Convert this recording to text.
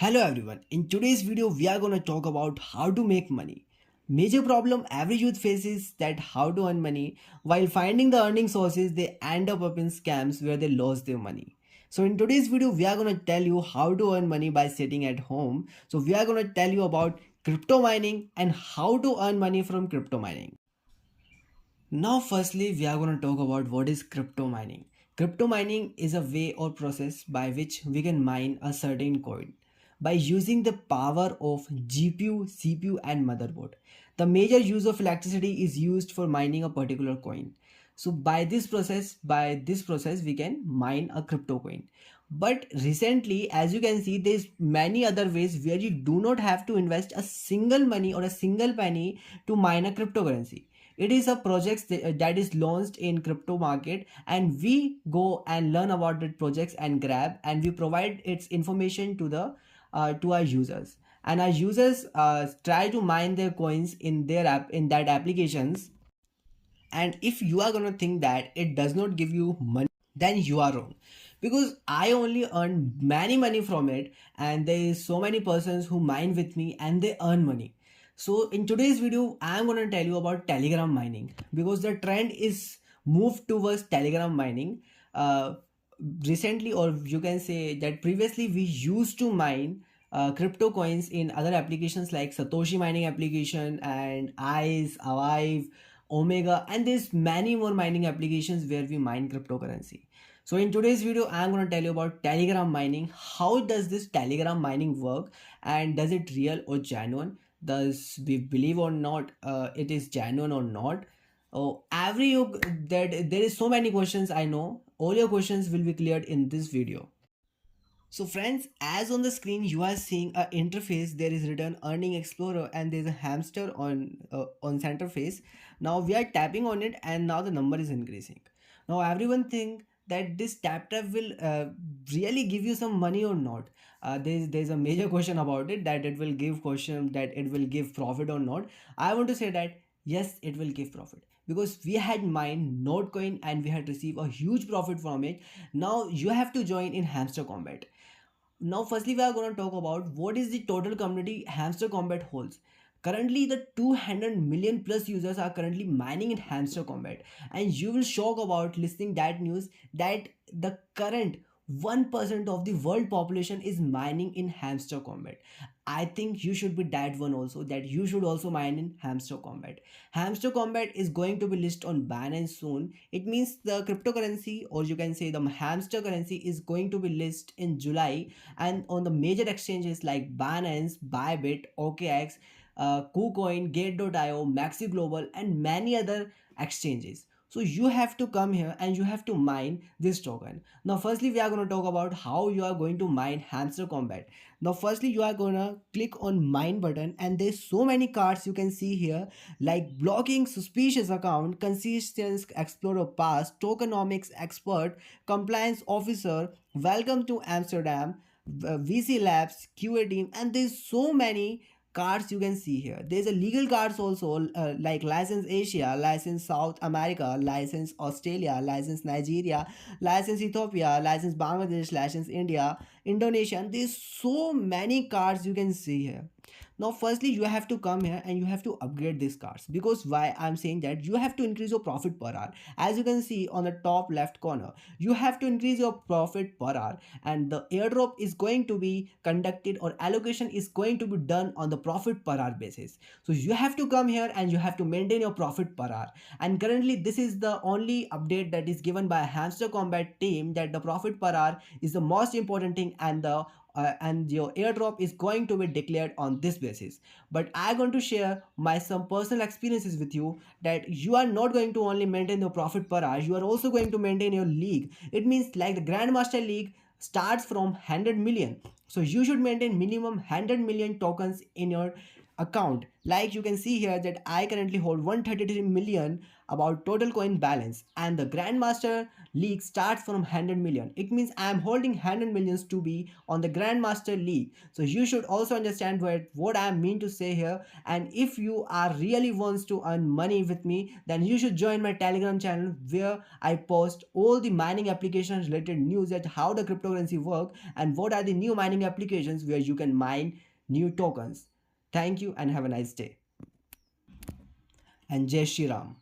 Hello everyone. In today's video we are going to talk about how to make money. Major problem every youth faces that how to earn money. While finding the earning sources they end up in scams where they lose their money. So in today's video we are going to tell you how to earn money by sitting at home. So we are going to tell you about crypto mining and how to earn money from crypto mining. Now, firstly, we are going to talk about what is crypto mining. Crypto mining is a way or process by which we can mine a certain coin by using the power of GPU, CPU, and motherboard. The major use of electricity is used for mining a particular coin. So by this process, we can mine a crypto coin. But recently, as you can see, there's many other ways where you do not have to invest a single money or a single penny to mine a cryptocurrency. It is a project that is launched in crypto market, and we go and learn about the projects and grab, and we provide its information to our users, and our users try to mine their coins in their app in that applications. And if you are going to think that it does not give you money, then you are wrong, because I only earn many money from it, and there is so many persons who mine with me and they earn money. So in today's video I am going to tell you about telegram mining, because the trend is moved towards telegram mining. uh, Recently, or you can say that previously, we used to mine crypto coins in other applications like Satoshi mining application and ICE, Avive, Omega, and there's many more mining applications where we mine cryptocurrency. So in today's video, I'm going to tell you about Telegram mining. How does this Telegram mining work, and does it real or genuine? Does we believe or not it is genuine or not? Oh, that there is so many questions. I know all your questions will be cleared in this video. So friends, as on the screen you are seeing a interface, there is written Earning Explorer and there is a hamster on center face. Now we are tapping on it and now the number is increasing. Now everyone think that this tap will really give you some money or not. There's a major question about it, that it will give profit or not. I want to say that yes, it will give profit, because we had mined Notecoin and we had received a huge profit from it. Now you have to join in Hamster Combat. Now, firstly, we are going to talk about what is the total community Hamster Combat holds. Currently, the 200 million plus users are currently mining in Hamster Combat, and you will shock about listening that news that the current 1% of the world population is mining in Hamster Combat. I think you should be that one also, that you should also mine in Hamster Combat. Hamster Combat is going to be listed on Binance soon. It means the cryptocurrency, or you can say the hamster currency, is going to be listed in July, and on the major exchanges like Binance, Bybit, OKX, KuCoin, Gate.io, Maxi Global, and many other exchanges. So you have to come here and you have to mine this token. Now, firstly, we are going to talk about how you are going to mine Hamster Combat. Now, firstly, you are going to click on mine button, and there's so many cards you can see here, like blocking suspicious account, consistent explorer pass, tokenomics expert, compliance officer, welcome to Amsterdam, VC labs, QA team, and there's so many cards you can see here. There's a legal cards also, like license Asia, license South America, license Australia, license Nigeria, license Ethiopia, license Bangladesh, license India, Indonesia, and there's so many cards you can see here. Now, firstly, you have to come here and you have to upgrade these cards, because why I'm saying that, you have to increase your profit per hour. As you can see on the top left corner, you have to increase your profit per hour, and the airdrop is going to be conducted, or allocation is going to be done on the profit per hour basis. So you have to come here and you have to maintain your profit per hour. And currently this is the only update that is given by Hamster Combat team, that the profit per hour is the most important thing, and your airdrop is going to be declared on this basis. But I'm going to share my some personal experiences with you, that you are not going to only maintain your profit per hour, you are also going to maintain your league. It means like the Grandmaster League starts from 100 million, so you should maintain minimum 100 million tokens in your account. Like you can see here that I currently hold 133 million about total coin balance, and the Grandmaster League starts from 100 million. It means I am holding 100 millions to be on the Grandmaster League. So you should also understand what I mean to say here. And if you are really wants to earn money with me, then you should join my Telegram channel where I post all the mining applications related news at how the cryptocurrency work and what are the new mining applications where you can mine new tokens. Thank you and have a nice day. And Jai Shri Ram.